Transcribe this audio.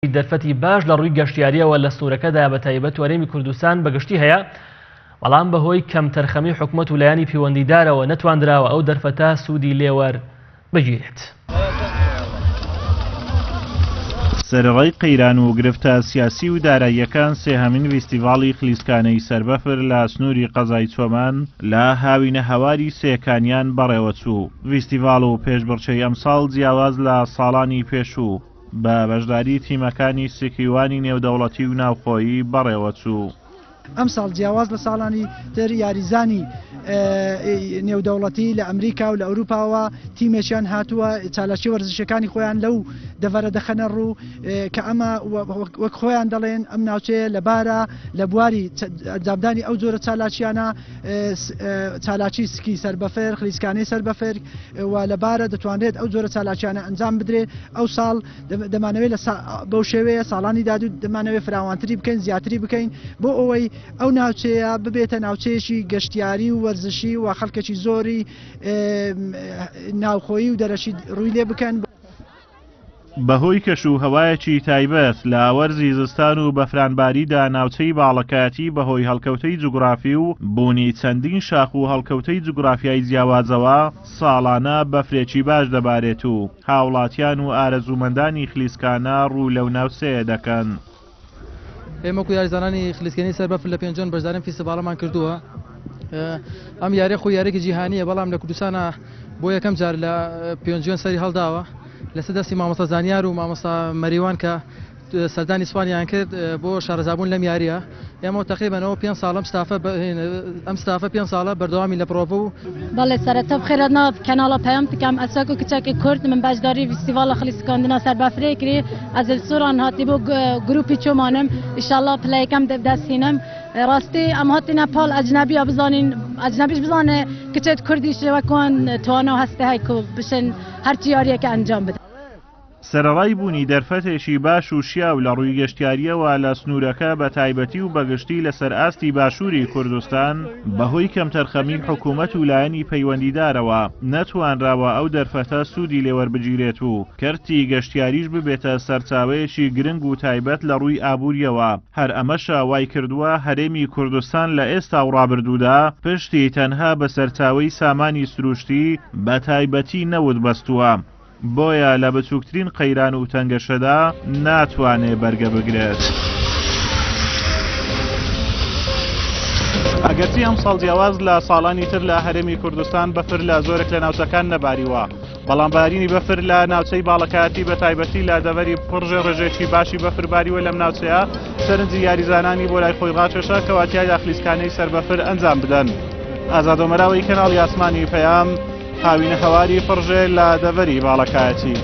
دەرفەتی باش لە ڕووی گەشتیاریەوە لە سنوورەکەدا بە تایبەت وەرێمی کوردستان بەگشتی هەیە، بەڵام بەهۆی کەم تەرخەمی حکوومەت و لایەنی پەیوەندیدارەوە نەتوانراوە ئەو دەرفەتە سوودی لێوەر بگیرێت. سەرەڕای قەیران و گرفتە سیاسی و داراییەکان سێهەمین فیستیڤاڵی خلیسکانەی سەربەفر لە سنووری قەزای چۆمان لە هاوینە هەواری سێکانیان بەڕێوەچوو. فیستیڤاڵ و پێشبڕکێی ئەمساڵ جیاواز لە ساڵانی پێشوو بە بەشداری تیمەکانی سکیوانی نێودەوڵەتی و ناوخۆیی بەڕێوەچوو. ئەمساڵ جیاواز لە ساڵانی تر یاریزانی نێودەوڵەتی لە ئەمریکا و لە ئەوروپاوە تیمێکیان هاتووە چالاکی وەرزشەکانی خۆیان لەو دەڤەرە دەخەنە ڕوو کە ئەمە وەک خۆیان دەڵێن ئەم ناوچەیە لەبارە لە بواری جابدانی ئەو جۆرە چالاکیانە چالاکی سکی سەربەفر خلیسکانەی سەربەفر و لەبارە دەتوانرێت ئەو جۆرە چالاکیانە ئەنجام بدرێت. ئەو ساڵ دەمانەوێت بەو شێوەیە ساڵانی دادوو دەمانەوێت فراوانتری بکەین زیاتری بکەین بۆ ئەوەی ئەو ناوچەیە ببێتە ناوچەیەکی گەشتیاری و وەرزشی و خەڵکێکی زۆری ناوخۆیی و دەرەشی ڕووی لێ بکەن. بەهۆی کەش و هەوایەکی تایبەت لە وەرزی زستان و بەفرانباریدا ناوچەی باڵەکایەتی بەهۆی هەڵکەوتەی جوگرافی و بوونی چەندین شاخ و هەڵکەوتەی جوگرافیایی جیاوازەوە ساڵانە بەفرێکی باش دەبارێت و هاوڵاتیان و ئارەزومەندانی خلیسکانە ڕوو لەو ناوچەیە دەکەن. ئێمەکو یاریزانانی خلیسکێنەی سەربەفر لە پێنجۆن بەشداریم فیستیڤاڵەمان کردووە. ئەم یاریە خۆی یارێکی جیهانیە، بەڵام لە کوردستانە بۆ یەکەم جار لە پێنجۆن سەری هەڵداوە لەسەر دەستی مامۆستا زانیار و مامۆستا مەریوان کە سەردانی ئیسپانیایان کرد بۆ شارەزابوون لەم یاریە. ئێمە تقریبەنەوە 5 ساڵ ئەم ستافە 5 ساڵە بەردەوامی لە پرۆڤ و بەڵێ سەرەتا بخێرە ناو کەناڵە پەیام بکەم ئەساک و کچێکی کورد من بەشداری فیستیڤاڵە خلیسکاندنا سەربەفرێ کردی ئەز سووران هاتی بۆ گروپی چۆمانم ئینشاڵڵا پلەیەکەم دەستهێنم. ڕاستی ئەم هاتینە پاڵ ئەجنەبیە بزانین ئەجنەبیش بزانێ کچێت کوردی شێوەکۆن توانە و هەستی هەیە و بشن هەرچی یاریەکە ئەنجام بدەن. سەرەڕای بوونی دەرفەتێکی باش و شیاو لە ڕووی گەشتیاریەوە لە سنوورەکە بە تایبەتی و بەگشتی لەسەر ئاستی باشووری کوردستان بەهۆی کەمتەرخەمی حکوومەت و لایەنی پەیوەندیدارەوە نەتوانراوە ئەو دەرفەتە سوودی لێوەربگیرێت و کەرتی گەشتیاریش ببێتە سەرچاوەیەکی گرنگ و تایبەت لە ڕووی ئابووریەوە. هەر ئەمەشە وای کردووە هەرێمی کوردستان لە ئێستا و ڕابردوودا پشتی تەنها بە سەرچاوەی سامانی سروشتی بە تایبەتی نەوت بەستووە، بۆیە لە بچووکترین قەیران و تەنگەشەدا ناتوانێ بەرگە بگرێت. ئەگەرچی ئەم ساڵ جیاواز لە ساڵانی تر لە هەرێمی کوردستان بەفر لە زۆرێک لە ناوچەکان نەباریوە، بەڵام بارینی بەفر لە ناوچەی باڵەکایەتی بە تایبەتی لە دەڤەری پڕژێ ڕێژێکی باشی بەفر باریوە لەم ناوچەیە سەرنجی یاریزانانی بۆ لای خۆی ڕاکێشە کەواتیای خلیسکانەی سەربەفر ئەنجام بدەن. ئازادۆمەراوی کەناڵی ئاسمانی پەیام هاوینە هەواری پڕژێ لە دەڤەری باڵەکایەتی.